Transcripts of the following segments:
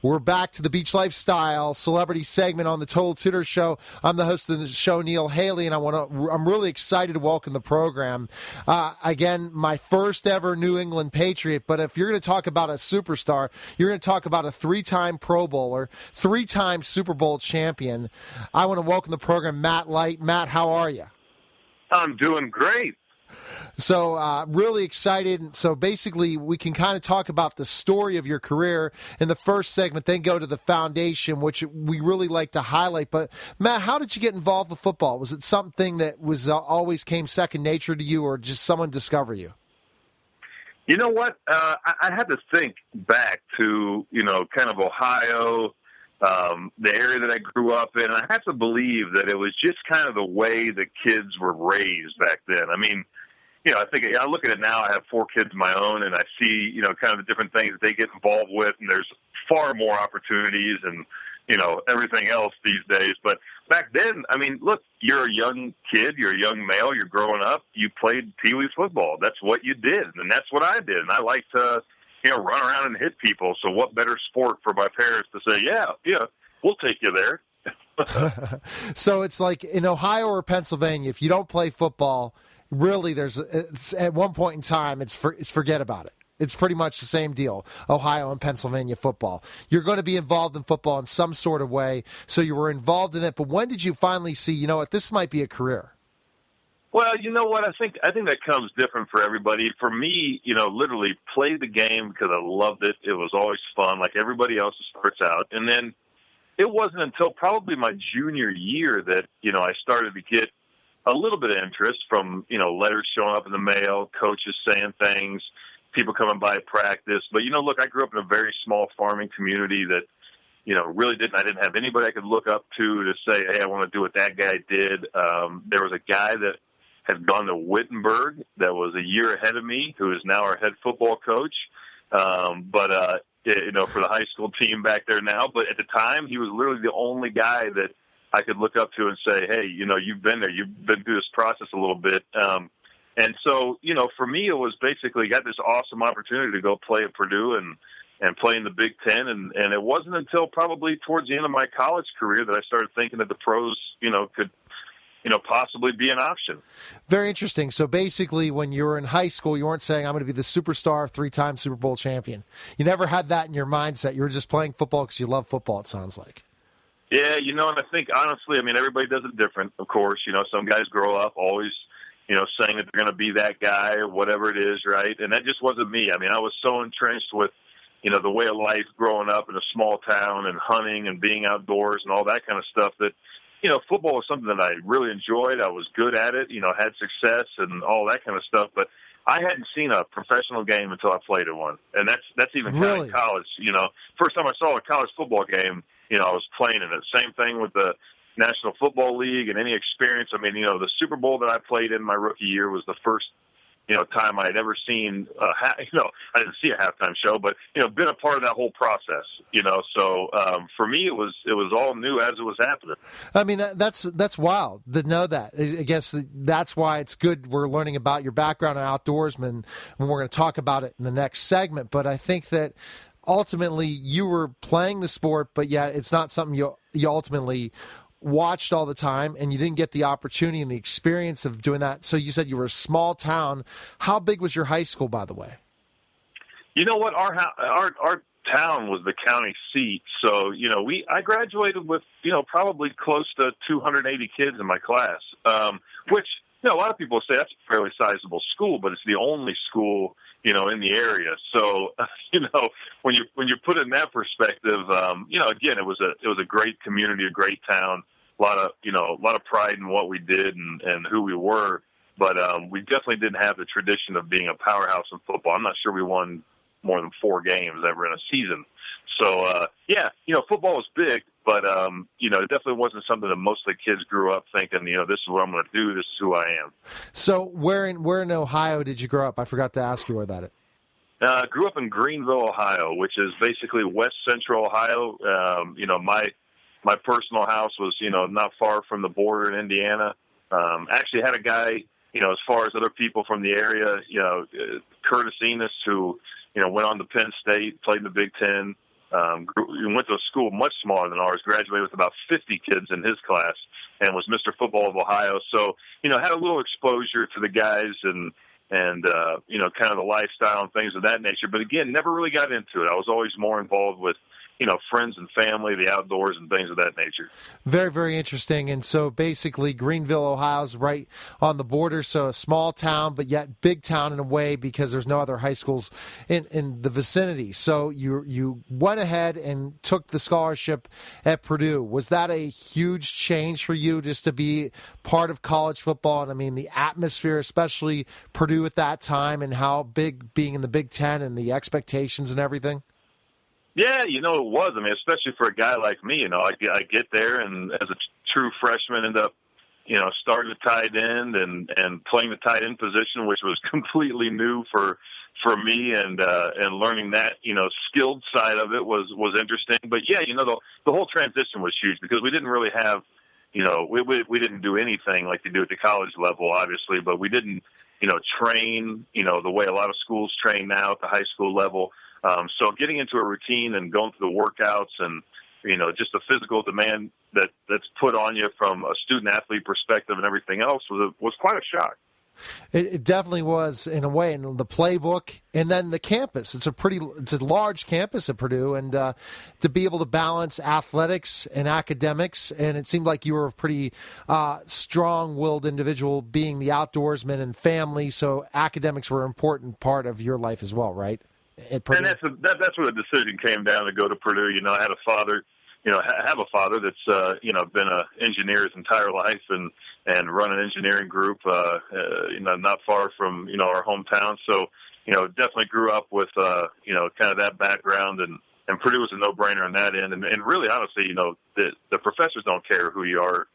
We're back to the Beach Lifestyle celebrity segment on the Total Tutor Show. I'm the host of the show, Neil Haley, and I'm really excited to welcome the program. Again, my first ever New England Patriot, but if you're going to talk about a superstar, you're going to talk about a 3-time Pro Bowler, 3-time Super Bowl champion. I want to welcome the program, Matt Light. Matt, how are you? I'm doing great. So really excited. So basically, we can kind of talk about the story of your career in the first segment, then go to the foundation, which we really like to highlight. But, Matt, how did you get involved with football? Was it something that was always came second nature to you, or just someone discover you? You know what? I had to think back to, kind of Ohio, the area that I grew up in. I have to believe that it was just kind of the way that kids were raised back then. I mean, I think I look at it now. I have 4 kids of my own, and I see, kind of the different things that they get involved with, and there's far more opportunities and, everything else these days. But back then, I mean, look, you're a young kid, you're a young male, you're growing up, you played Pee-wee football. That's what you did, and that's what I did. And I like to, run around and hit people. So what better sport for my parents to say, yeah, we'll take you there. So it's like in Ohio or Pennsylvania, if you don't play football, really, it's at one point in time, it's forget about it. It's pretty much the same deal, Ohio and Pennsylvania football. You're going to be involved in football in some sort of way, so you were involved in it. But when did you finally see, this might be a career? Well, you know what? I think that comes different for everybody. For me, literally play the game because I loved it. It was always fun, like everybody else starts out. And then it wasn't until probably my junior year that, I started to get a little bit of interest from, letters showing up in the mail, coaches saying things, people coming by practice. But, look, I grew up in a very small farming community that, I didn't have anybody I could look up to say, hey, I want to do what that guy did. There was a guy that had gone to Wittenberg that was a year ahead of me, who is now our head football coach. For the high school team back there now. But at the time, he was literally the only guy that I could look up to and say, hey, you've been there. You've been through this process a little bit. And so, for me, it was basically got this awesome opportunity to go play at Purdue and play in the Big Ten. And it wasn't until probably towards the end of my college career that I started thinking that the pros, could possibly be an option. Very interesting. So basically, when you were in high school, you weren't saying, I'm going to be the superstar, 3-time Super Bowl champion. You never had that in your mindset. You were just playing football because you love football, it sounds like. Yeah, and I think, honestly, everybody does it different, of course. Some guys grow up always, saying that they're going to be that guy or whatever it is, right? And that just wasn't me. I was so entrenched with, the way of life growing up in a small town and hunting and being outdoors and all that kind of stuff that, football was something that I really enjoyed. I was good at it, had success and all that kind of stuff. But I hadn't seen a professional game until I played in one. And that's even kind of college, First time I saw a college football game, I was playing in it. Same thing with the National Football League and any experience. The Super Bowl that I played in my rookie year was the first, time I had ever seen, I didn't see a halftime show, but, been a part of that whole process, So for me, it was all new as it was happening. That's wild to know that. I guess that's why it's good we're learning about your background in outdoorsman, and we're going to talk about it in the next segment. But I think that ultimately you were playing the sport, but yet it's not something you ultimately watched all the time, and you didn't get the opportunity and the experience of doing that. So you said you were a small town. How big was your high school, by the way? You know what? Our town was the county seat. So, I graduated with, probably close to 280 kids in my class, which, a lot of people say that's a fairly sizable school, but it's the only school, in the area. So, when you put it in that perspective, again, it was a great community, a great town, a lot of pride in what we did and who we were. But we definitely didn't have the tradition of being a powerhouse in football. I'm not sure we won more than 4 games ever in a season. So, football was big, but, it definitely wasn't something that most of the kids grew up thinking, this is what I'm going to do, this is who I am. So where in Ohio did you grow up? I forgot to ask you where that is. Grew up in Greenville, Ohio, which is basically west central Ohio. My personal house was, not far from the border in Indiana. Actually had a guy, as far as other people from the area, Curtis Enos, who, went on to Penn State, played in the Big Ten. went to a school much smaller than ours, graduated with about 50 kids in his class, and was Mr. Football of Ohio. So, had a little exposure to the guys and kind of the lifestyle and things of that nature. But again, never really got into it. I was always more involved with, friends and family, the outdoors and things of that nature. Very, very interesting. And so basically Greenville, Ohio's right on the border. So a small town, but yet big town in a way because there's no other high schools in the vicinity. So you went ahead and took the scholarship at Purdue. Was that a huge change for you just to be part of college football? And I mean, the atmosphere, especially Purdue at that time, and how big being in the Big Ten and the expectations and everything? Yeah, it was. I mean, especially for a guy like me, I get there and as a true freshman end up, starting the tight end and playing the tight end position, which was completely new for me, and learning that, skilled side of it was interesting. But yeah, the whole transition was huge because we didn't really have, we didn't do anything like they do at the college level, obviously, but we didn't, train, the way a lot of schools train now at the high school level. So getting into a routine and going through the workouts and, just the physical demand that's put on you from a student-athlete perspective and everything else was quite a shock. It definitely was in a way, and the playbook, and then the campus. It's a large campus at Purdue, and to be able to balance athletics and academics, and it seemed like you were a pretty strong-willed individual, being the outdoorsman and family. So academics were an important part of your life as well, right? And that's where the decision came down to go to Purdue. I had a father, have a father that's been an engineer his entire life and run an engineering group, not far from our hometown. So definitely grew up with kind of that background, and Purdue was a no-brainer on that end. And really, honestly, the professors don't care who you are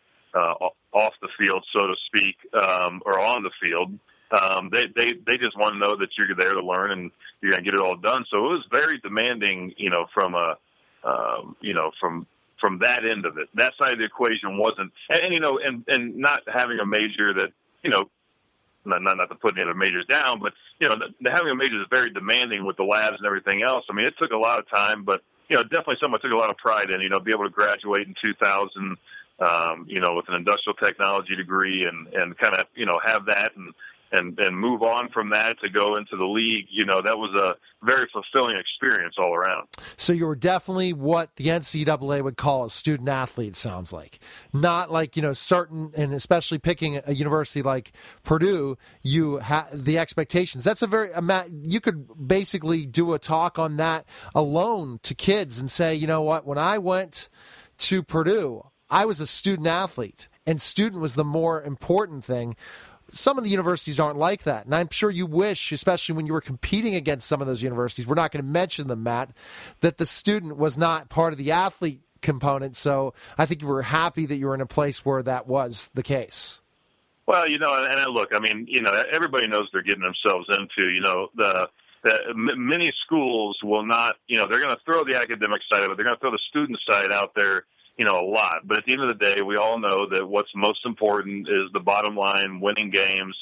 off the field, so to speak, or on the field. They just want to know that you're there to learn and you're going to get it all done. So it was very demanding, from that end of it. That side of the equation wasn't, and not having a major that, not to put any other majors down, but, having a major is very demanding with the labs and everything else. I mean, it took a lot of time, but, definitely something I took a lot of pride in, be able to graduate in 2000, with an industrial technology degree and kind of, have that and move on from that to go into the league, that was a very fulfilling experience all around. So you were definitely what the NCAA would call a student athlete, sounds like. Not like, certain, and especially picking a university like Purdue, you have the expectations. That's you could basically do a talk on that alone to kids and say, you know what, when I went to Purdue, I was a student athlete, and student was the more important thing. Some of the universities aren't like that, and I'm sure you wish, especially when you were competing against some of those universities, we're not going to mention them, Matt, that the student was not part of the athlete component. So I think you were happy that you were in a place where that was the case. Well, and look, I mean, everybody knows they're getting themselves into, many schools will not, they're going to throw the academic side of it. They're going to throw the student side out there, a lot. But at the end of the day, we all know that what's most important is the bottom line, winning games,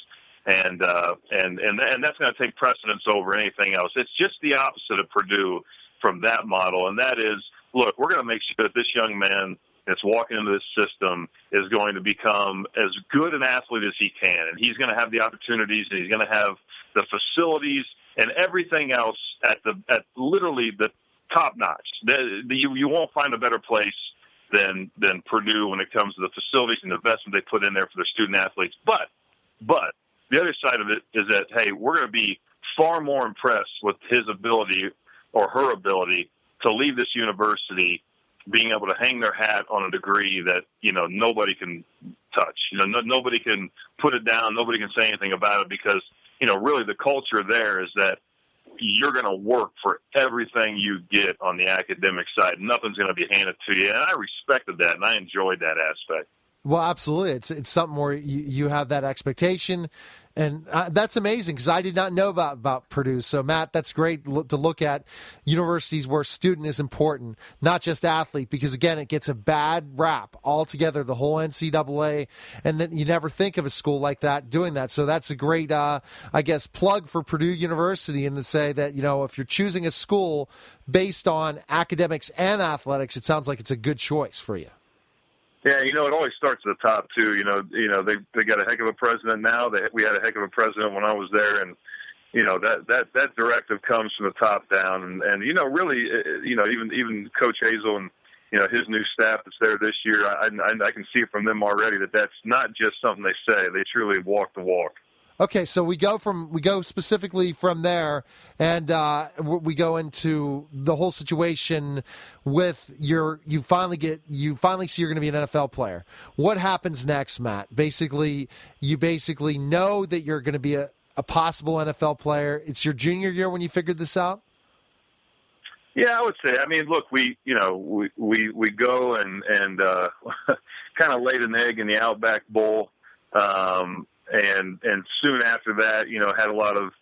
and that's going to take precedence over anything else. It's just the opposite of Purdue from that model, and that is, look, we're going to make sure that this young man that's walking into this system is going to become as good an athlete as he can, and he's going to have the opportunities, and he's going to have the facilities and everything else at literally the top notch. You won't find a better place than Purdue when it comes to the facilities and the investment they put in there for their student athletes. But the other side of it is that, hey, we're going to be far more impressed with his ability or her ability to leave this university being able to hang their hat on a degree that, nobody can touch. Nobody can put it down. Nobody can say anything about it because, really the culture there is that you're going to work for everything you get on the academic side. Nothing's going to be handed to you. And I respected that, and I enjoyed that aspect. Well, absolutely. It's something where you have that expectation, And that's amazing because I did not know about Purdue. So, Matt, that's great to look at universities where student is important, not just athlete, because, again, it gets a bad rap altogether, the whole NCAA, and then you never think of a school like that doing that. So that's a great, plug for Purdue University, and to say that, if you're choosing a school based on academics and athletics, it sounds like it's a good choice for you. Yeah, it always starts at the top too. They got a heck of a president now. We had a heck of a president when I was there, and that directive comes from the top down. And really, even Coach Hazel and his new staff that's there this year, I can see from them already that that's not just something they say. They truly walk the walk. Okay, so we go specifically from there, and we go into the whole situation with you finally see you're going to be an NFL player. What happens next, Matt? You basically know that you're going to be a possible NFL player. It's your junior year when you figured this out? Yeah, I would say. I mean, look, we go and kind of laid an egg in the Outback Bowl. And soon after that, had a lot of,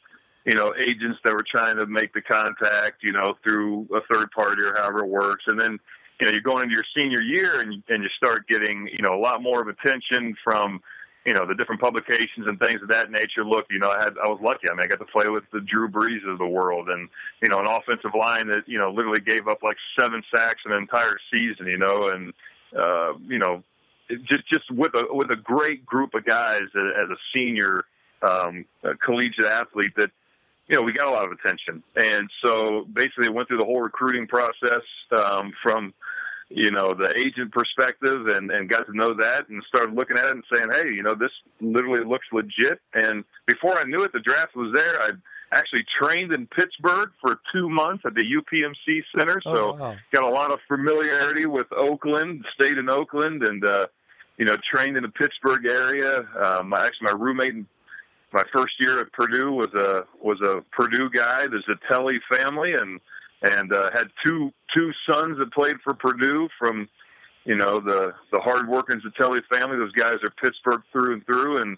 agents that were trying to make the contact, through a third party or however it works. And then, you're going into your senior year and you start getting, a lot more of attention from, the different publications and things of that nature. Look, I was lucky. I mean, I got to play with the Drew Brees of the world and, an offensive line that, literally gave up like 7 sacks an entire season, and, just with a great group of guys as a senior collegiate athlete that, we got a lot of attention. And so basically it went through the whole recruiting process from, the agent perspective and got to know that and started looking at it and saying, hey, this literally looks legit. And before I knew it, the draft was there. I actually trained in Pittsburgh for 2 months at the UPMC Center. So wow. Got a lot of familiarity with Oakland, stayed in Oakland, and, trained in the Pittsburgh area. My roommate in my first year at Purdue was a Purdue guy, the Zitelli family, and had two sons that played for Purdue from, the hard-working Zitelli family. Those guys are Pittsburgh through and through. And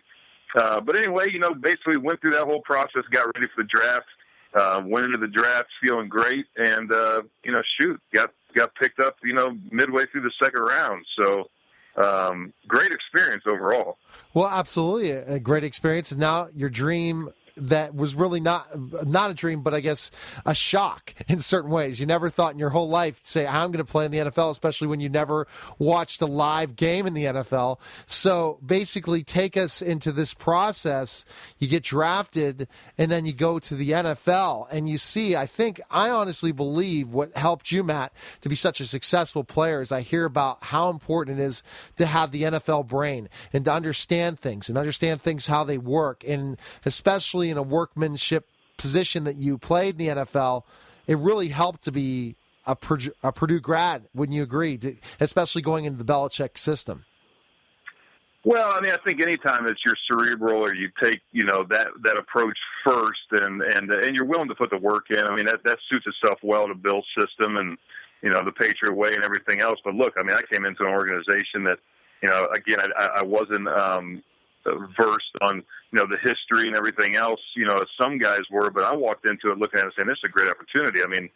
but anyway, basically went through that whole process, got ready for the draft, went into the draft feeling great, and got picked up, midway through the second round. So. Great experience overall. Well, absolutely a great experience. And now your dream that was really not a dream, but I guess a shock in certain ways. You never thought in your whole life to say, I'm going to play in the NFL, especially when you never watched a live game in the NFL. So basically take us into this process. You get drafted and then you go to the NFL and you see, I honestly believe what helped you, Matt, to be such a successful player is I hear about how important it is to have the NFL brain and to understand things how they work. And especially in a workmanship position that you played in the NFL, it really helped to be a Purdue grad. Wouldn't you agree? Especially going into the Belichick system. Well, I mean, I think anytime it's your cerebral or you take, that approach first and you're willing to put the work in, I mean, that suits itself well to Bill's system and, the Patriot way and everything else. But look, I mean, I came into an organization that, again, I wasn't versed on, the history and everything else, as some guys were, but I walked into it looking at it and saying, this is a great opportunity. I mean,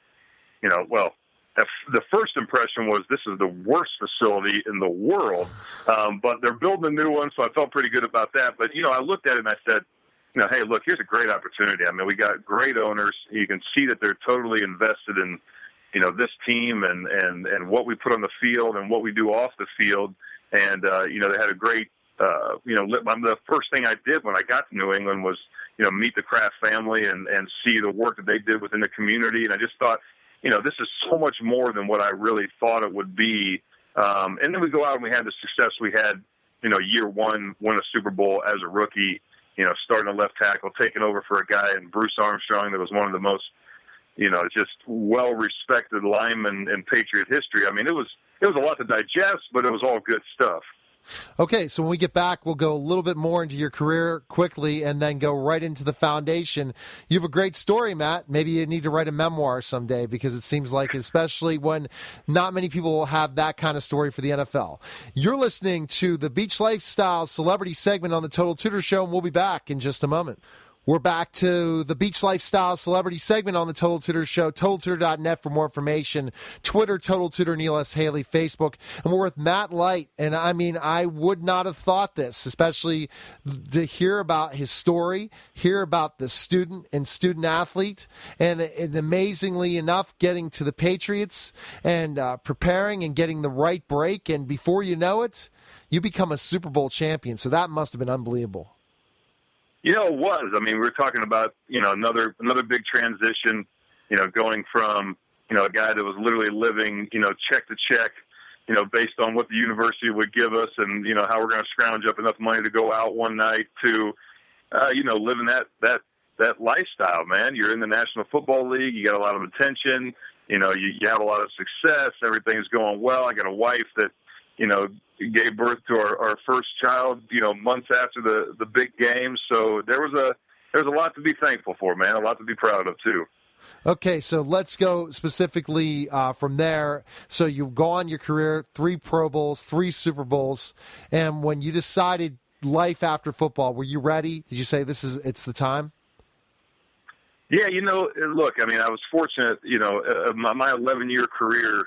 the first impression was this is the worst facility in the world, but they're building a new one, so I felt pretty good about that. But, I looked at it and I said, hey, look, here's a great opportunity. I mean, we got great owners. You can see that they're totally invested in, this team and what we put on the field and what we do off the field. And, they had a great, the first thing I did when I got to New England was, meet the Kraft family and see the work that they did within the community. And I just thought, this is so much more than what I really thought it would be. And then we go out and we had the success we had, year one, won a Super Bowl as a rookie, starting a left tackle, taking over for a guy in Bruce Armstrong that was one of the most, just well-respected linemen in Patriot history. I mean, it was a lot to digest, but it was all good stuff. Okay, so when we get back, we'll go a little bit more into your career quickly and then go right into the foundation. You have a great story, Matt. Maybe you need to write a memoir someday because it seems like, especially when not many people have that kind of story for the NFL. You're listening to the Beach Lifestyle Celebrity segment on the Total Tutor Show, and we'll be back in just a moment. We're back to the Beach Lifestyle Celebrity segment on the Total Tutor Show. TotalTutor.net for more information. Twitter, Total Tutor, Neil S. Haley. Facebook. And we're with Matt Light. And, I mean, I would not have thought this, especially to hear about his story, hear about the student and student-athlete, and amazingly enough, getting to the Patriots and preparing and getting the right break. And before you know it, you become a Super Bowl champion. So that must have been unbelievable. It was. I mean, we were talking about, another big transition, going from, a guy that was literally living, check to check, based on what the university would give us and, how we're going to scrounge up enough money to go out one night to, living that lifestyle, man. You're in the National Football League. You got a lot of attention. You have a lot of success. Everything's going well. I got a wife that, gave birth to our first child, months after the big game. So there was a lot to be thankful for, man. A lot to be proud of too. Okay, so let's go specifically from there. So you go on your career, 3 Pro Bowls, 3 Super Bowls, and when you decided life after football, were you ready? Did you say it's the time? Yeah, look, I mean, I was fortunate, my 11-year career,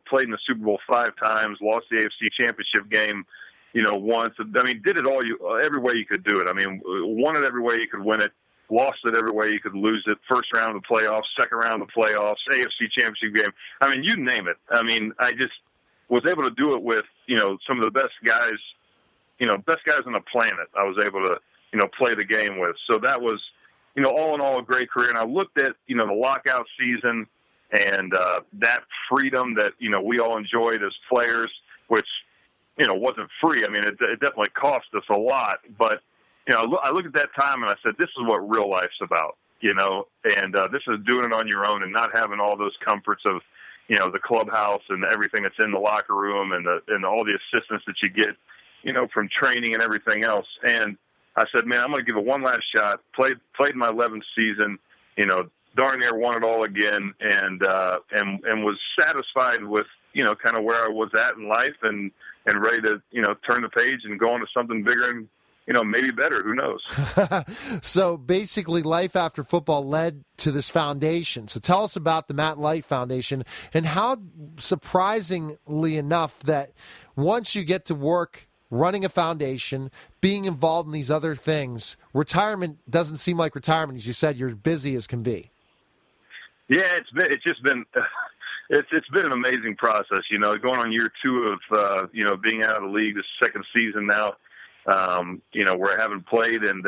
played in the Super Bowl 5 times, lost the AFC Championship game, once. I mean, did it every way you could do it. I mean, won it every way you could win it, lost it every way you could lose it. First round of the playoffs, second round of the playoffs, AFC Championship game. I mean, you name it. I mean, I just was able to do it with, some of the best guys on the planet. I was able to, play the game with. So that was, all in all, a great career. And I looked at, the lockout season and that freedom that, we all enjoyed as players, which, wasn't free. I mean, it definitely cost us a lot. But, I look at that time and I said, this is what real life's about, and this is doing it on your own and not having all those comforts of, the clubhouse and everything that's in the locker room and all the assistance that you get, from training and everything else. And I said, man, I'm going to give it one last shot. Played my 11th season, darn near won it all again, and was satisfied with, kind of where I was at in life and ready to, turn the page and go on to something bigger and, maybe better. Who knows? So basically life after football led to this foundation. So tell us about the Matt Light Foundation and how, surprisingly enough, that once you get to work running a foundation, being involved in these other things, retirement doesn't seem like retirement. As you said, you're busy as can be. Yeah, it's been an amazing process. Going on year 2 of being out of the league, this second season now. Where I haven't played and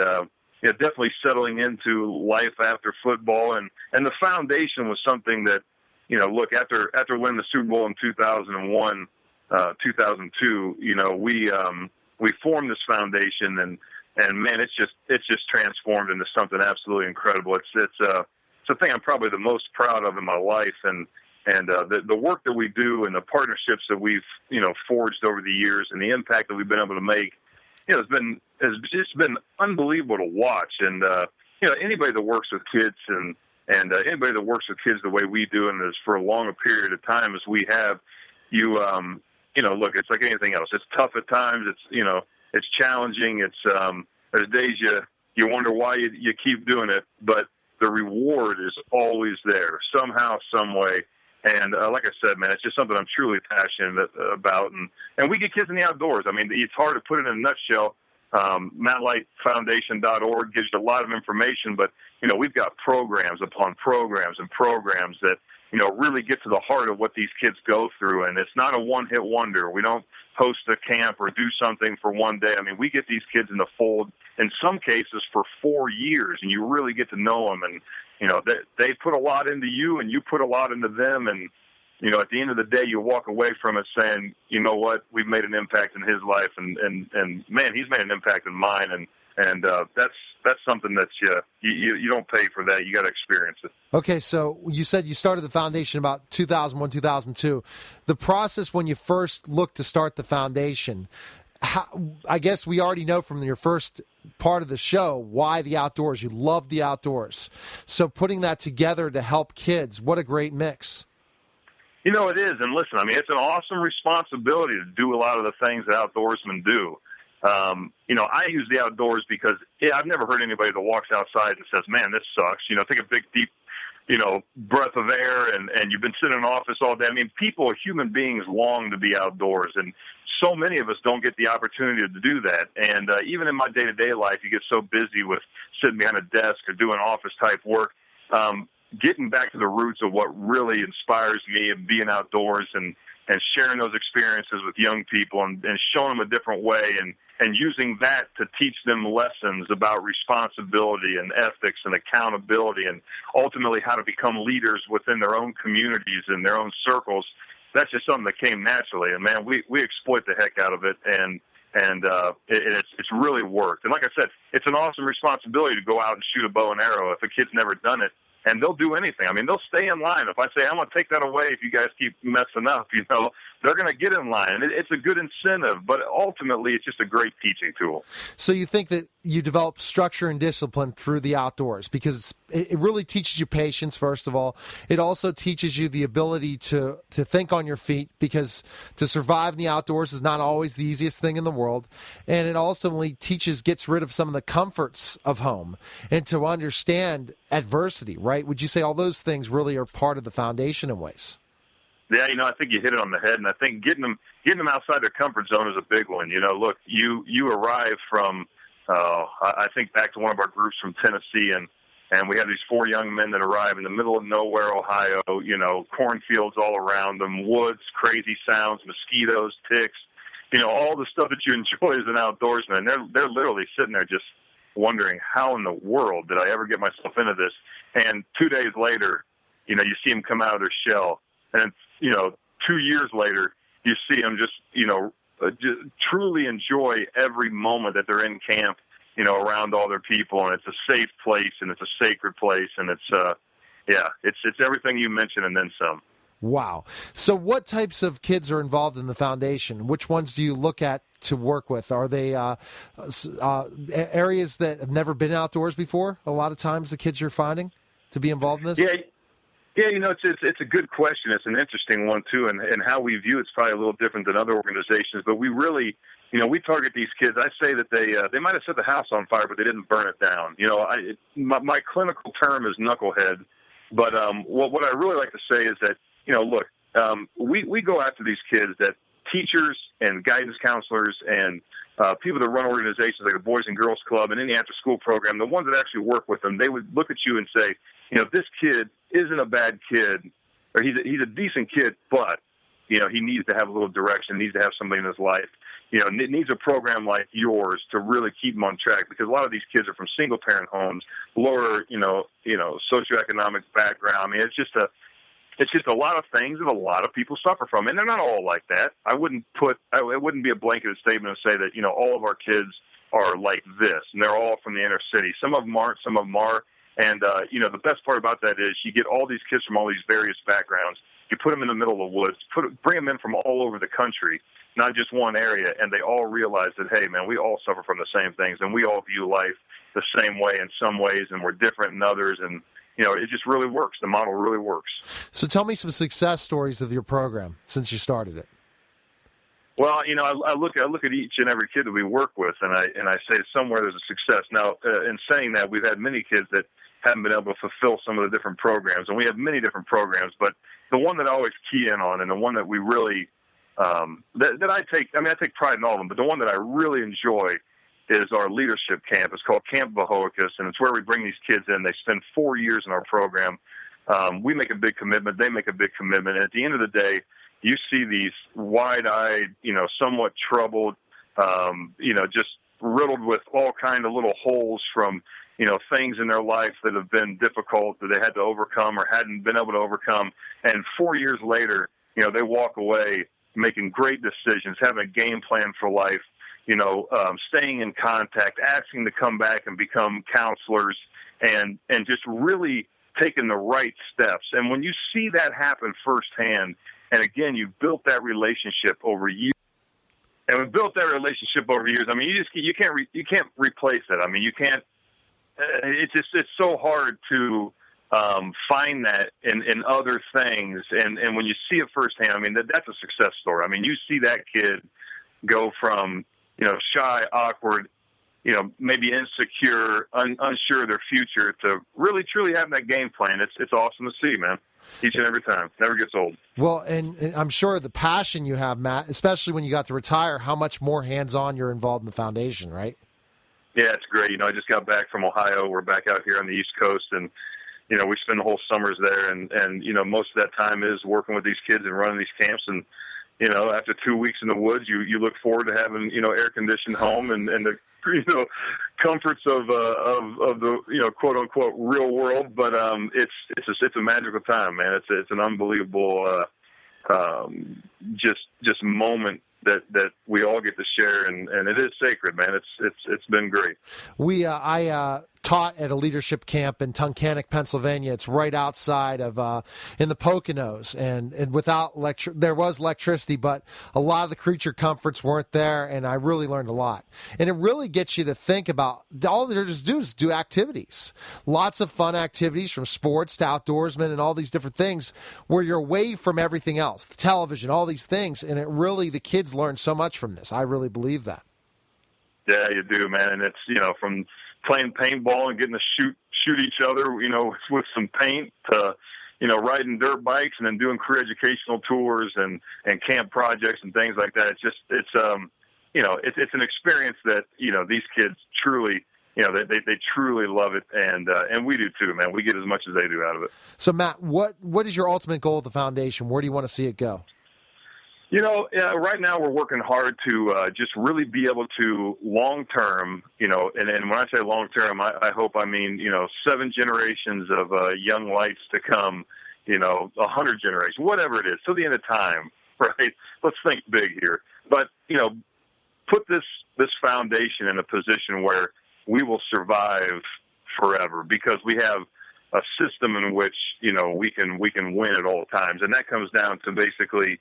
definitely settling into life after football and the foundation was something that look after winning the Super Bowl in 2001, 2002. We formed this foundation and man, it's just transformed into something absolutely incredible. It's a thing I'm probably the most proud of in my life, and the work that we do and the partnerships that we've forged over the years and the impact that we've been able to make, it's just been unbelievable to watch. And anybody that works with kids and anybody that works with kids the way we do and is for a longer period of time as we have, look, it's like anything else. It's tough at times. It's challenging. There's days you wonder why you keep doing it, but the reward is always there somehow, some way. And like I said, man, it's just something I'm truly passionate about. And we get kids in the outdoors. I mean, it's hard to put it in a nutshell. MattLightFoundation.org gives you a lot of information, but, we've got programs upon programs and programs that, really get to the heart of what these kids go through. And it's not a one-hit wonder. We don't host a camp or do something for one day. I mean, we get these kids in the fold, in some cases, for 4 years, and you really get to know them. And, they put a lot into you, and you put a lot into them. And, at the end of the day, you walk away from it saying, you know what, we've made an impact in his life, and man, he's made an impact in mine. And that's something that you don't pay for that. You got to experience it. Okay, so you said you started the foundation about 2001, 2002. The process when you first looked to start the foundation, I guess we already know from your first part of the show why the outdoors. You love the outdoors. So putting that together to help kids, what a great mix. You know, it is. And listen, I mean, it's an awesome responsibility to do a lot of the things that outdoorsmen do. You know, I use the outdoors because I've never heard anybody that walks outside and says, man, this sucks. You know, take a big, deep, breath of air and you've been sitting in an office all day. I mean, human beings long to be outdoors, and so many of us don't get the opportunity to do that. And even in my day-to-day life, you get so busy with sitting behind a desk or doing office-type work. Getting back to the roots of what really inspires me of being outdoors and sharing those experiences with young people and showing them a different way and using that to teach them lessons about responsibility and ethics and accountability and ultimately how to become leaders within their own communities and their own circles. That's just something that came naturally. And, man, we exploit the heck out of it, and it's really worked. And like I said, it's an awesome responsibility to go out and shoot a bow and arrow if a kid's never done it. And they'll do anything. I mean, they'll stay in line. If I say, I'm going to take that away if you guys keep messing up, they're going to get in line. And it's a good incentive, but ultimately it's just a great teaching tool. So you think that you develop structure and discipline through the outdoors because it really teaches you patience, first of all. It also teaches you the ability to think on your feet, because to survive in the outdoors is not always the easiest thing in the world. And it ultimately gets rid of some of the comforts of home and to understand adversity, right? Would you say all those things really are part of the foundation in ways? Yeah, I think you hit it on the head, and I think getting them outside their comfort zone is a big one. Look, you arrive from, I think back to one of our groups from Tennessee, and we had these 4 young men that arrive in the middle of nowhere, Ohio, cornfields all around them, woods, crazy sounds, mosquitoes, ticks, all the stuff that you enjoy as an outdoorsman. They're literally sitting there just wondering, how in the world did I ever get myself into this? And 2 days later, you see them come out of their shell. And, 2 years later, you see them just truly enjoy every moment that they're in camp, around all their people. And it's a safe place, and it's a sacred place. And it's everything you mentioned and then some. Wow. So what types of kids are involved in the foundation? Which ones do you look at to work with? Are they areas that have never been outdoors before? A lot of times the kids you're finding to be involved in this? Yeah, it's a good question. It's an interesting one, too, and how we view it's probably a little different than other organizations. But we really, we target these kids. I say that they might have set the house on fire, but they didn't burn it down. My clinical term is knucklehead. But what I really like to say is that, look, we go after these kids that teachers and guidance counselors and people that run organizations like the Boys and Girls Club and any after-school program, the ones that actually work with them, they would look at you and say, this kid isn't a bad kid, or he's a decent kid, but, he needs to have a little direction, needs to have somebody in his life. It needs a program like yours to really keep him on track, because a lot of these kids are from single-parent homes, lower, socioeconomic background. I mean, it's just a lot of things that a lot of people suffer from, and they're not all like that. It wouldn't be a blanketed statement to say that, all of our kids are like this, and they're all from the inner city. Some of them aren't, some of them are. And, the best part about that is you get all these kids from all these various backgrounds. You put them in the middle of the woods, bring them in from all over the country, not just one area, and they all realize that, hey, man, we all suffer from the same things, and we all view life the same way in some ways, and we're different in others, and it just really works. The model really works. So tell me some success stories of your program since you started it. Well, I look at each and every kid that we work with, and I say somewhere there's a success. Now, in saying that, we've had many kids that haven't been able to fulfill some of the different programs, and we have many different programs. But the one that I always key in on, and the one that we really that I take pride in all of them, but the one that I really enjoy is our leadership camp. It's called Camp Vahoicus, and it's where we bring these kids in. They spend 4 years in our program. We make a big commitment. They make a big commitment. And at the end of the day, you see these wide-eyed, somewhat troubled, just riddled with all kind of little holes from, things in their life that have been difficult that they had to overcome or hadn't been able to overcome. And 4 years later, they walk away making great decisions, having a game plan for life, staying in contact, asking to come back and become counselors, and just really taking the right steps. And when you see that happen firsthand, and again, you've built that relationship over years. And we built that relationship over years. I mean, you can't replace that. I mean, you can't. It's so hard to find that in other things. And when you see it firsthand, I mean, that's a success story. I mean, you see that kid go from, shy, awkward, maybe insecure, unsure of their future to really, truly having that game plan. It's awesome to see, man. Each and every time. Never gets old. Well, and I'm sure the passion you have, Matt, especially when you got to retire, how much more hands-on you're involved in the foundation, right? Yeah, it's great. I just got back from Ohio. We're back out here on the East Coast, and, we spend the whole summers there, and most of that time is working with these kids and running these camps. And, after 2 weeks in the woods, you look forward to having, air-conditioned home and the, comforts of the, quote unquote real world. But it's a magical time, man. It's an unbelievable just moment that we all get to share, and it is sacred, man. It's been great. I taught at a leadership camp in Tunkhannock, Pennsylvania. It's right outside of in the Poconos, and without there was electricity, but a lot of the creature comforts weren't there, and I really learned a lot. And it really gets you to think about all they're just do is do activities, lots of fun activities, from sports to outdoorsmen and all these different things, where you're away from everything else, the television, all these things, and it really, the kids learn so much from this. I really believe that. Yeah, you do, man. And it's from playing paintball and getting to shoot each other, with some paint, to, riding dirt bikes, and then doing career educational tours and camp projects and things like that. It's an experience that, these kids truly, they truly love it. And we do too, man. We get as much as they do out of it. So Matt, what is your ultimate goal of the foundation? Where do you want to see it go? Right now we're working hard to just really be able to long-term, and when I say long-term, I hope I mean, 7 generations of young lights to come, 100 generations, whatever it is, till the end of time, right? Let's think big here. But, put this foundation in a position where we will survive forever, because we have a system in which, we can win at all times. And that comes down to basically,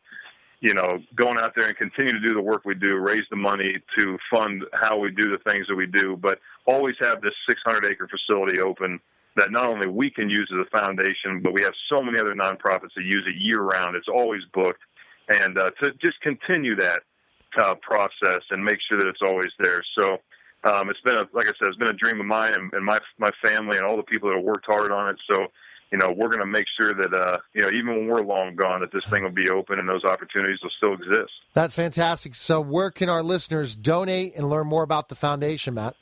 going out there and continue to do the work we do, raise the money to fund how we do the things that we do, but always have this 600-acre facility open that not only we can use as a foundation, but we have so many other nonprofits that use it year-round. It's always booked. And to just continue that process and make sure that it's always there. So it's been, like I said, it's been a dream of mine and my family and all the people that have worked hard on it. So we're going to make sure that, even when we're long gone, that this thing will be open and those opportunities will still exist. That's fantastic. So where can our listeners donate and learn more about the foundation, Matt?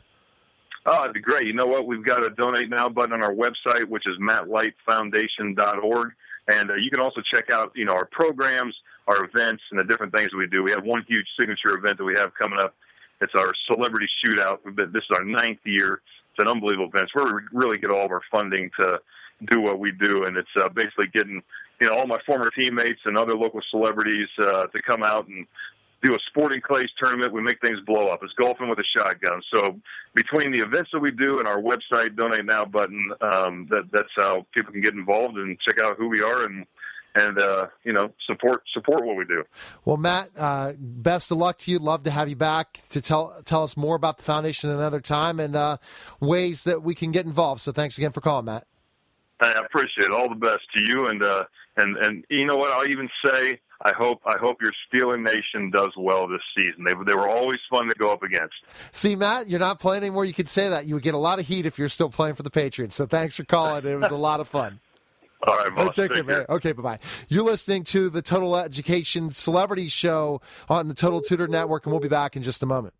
Oh, it'd be great. You know what? We've got a Donate Now button on our website, which is mattlightfoundation.org. And you can also check out, our programs, our events, and the different things that we do. We have one huge signature event that we have coming up. It's our celebrity shootout. This is our 9th year. It's an unbelievable event. It's where we really get all of our funding to do what we do, and it's basically getting all my former teammates and other local celebrities to come out and do a sporting clays tournament. We make things blow up. It's golfing with a shotgun. So between the events that we do and our website Donate Now button, that's how people can get involved and check out who we are and support what we do. Well, Matt, best of luck to you. Love to have you back to tell us more about the foundation another time and ways that we can get involved. So thanks again for calling, Matt. I appreciate it. All the best to you, and you know what? I'll even say I hope your Steeler Nation does well this season. They were always fun to go up against. See, Matt, you're not playing anymore. You could say that. You would get a lot of heat if you're still playing for the Patriots. So thanks for calling. It was a lot of fun. All right, boss. Take care, man. Okay, bye-bye. You're listening to the Total Education Celebrity Show on the Total Tutor Network, and we'll be back in just a moment.